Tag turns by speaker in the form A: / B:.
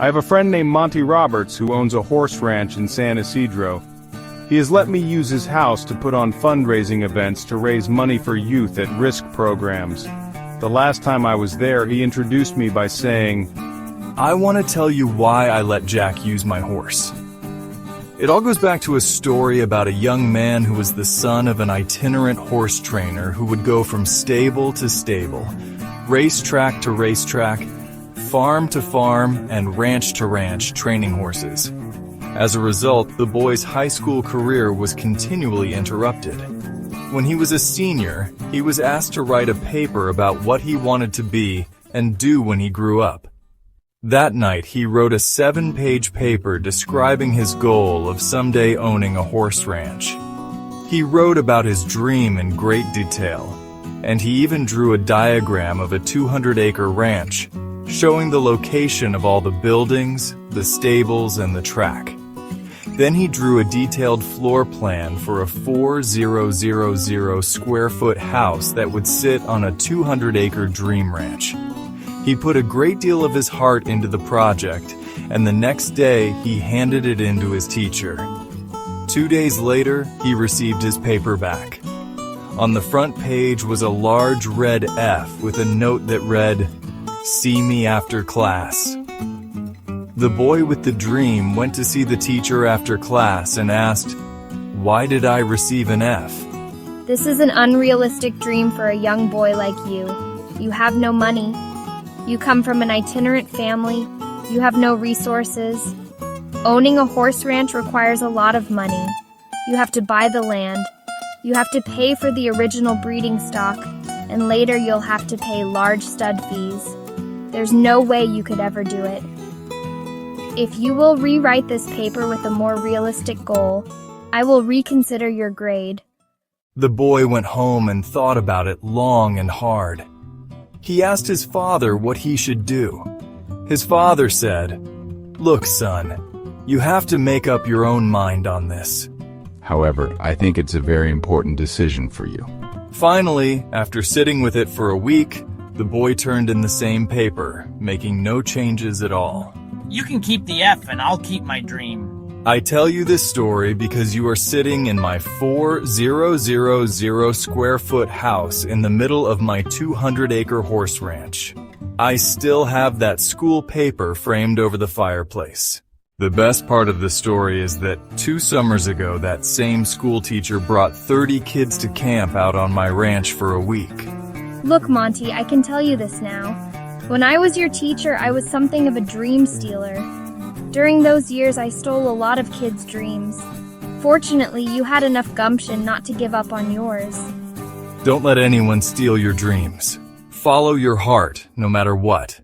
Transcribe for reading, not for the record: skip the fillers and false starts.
A: I have a friend named Monty Roberts who owns a horse ranch in San Isidro. He has let me use his house to put on fundraising events to raise money for youth at risk programs. The last time I was there, he introduced me by saying,
B: "I want to tell you why I let Jack use my horse." It all goes back to a story about a young man who was the son of an itinerant horse trainer who would go from stable to stable, racetrack to racetrack, farm to farm, and ranch to ranch training horses. As a result, the boy's high school career was continually interrupted. When he was a senior, he was asked to write a paper about what he wanted to be and do when he grew up. That night, he wrote a 7-page paper describing his goal of someday owning a horse ranch. He wrote about his dream in great detail, and he even drew a diagram of a 200-acre ranch, showing the location of all the buildings, the stables, and the track. Then he drew a detailed floor plan for a 4,000 square foot house that would sit on a 200-acre dream ranch. He put a great deal of his heart into the project, and the next day he handed it in to his teacher. 2 days later, he received his paper back. On the front page was a large red F with a note that read, "See me after class." The boy with the dream went to see the teacher after class and asked, "Why did I receive an F?"
C: This is an unrealistic dream for a young boy like you. You have no money. You come from an itinerant family. You have no resources. Owning a horse ranch requires a lot of money. You have to buy the land. You have to pay for the original breeding stock, and later you'll have to pay large stud fees. There's no way you could ever do it. If you will rewrite this paper with a more realistic goal, I will reconsider your grade.
B: The boy went home and thought about it long and hard. He asked his father what he should do. His father said, "Look, son, you have to make up your own mind on this."
D: However, I think it's a very important decision for you.
B: Finally, after sitting with it for a week, the boy turned in the same paper, making no changes at all.
E: You can keep the F and I'll keep my dream.
B: I tell you this story because you are sitting in my 4,000 square foot house in the middle of my 200-acre horse ranch. I still have that school paper framed over the fireplace. The best part of the story is that 2 summers ago, that same school teacher brought 30 kids to camp out on my ranch for a week.
C: Look, Monty, I can tell you this now. When I was your teacher, I was something of a dream stealer. During those years, I stole a lot of kids' dreams. Fortunately, you had enough gumption not to give up on yours.
B: Don't let anyone steal your dreams. Follow your heart, no matter what.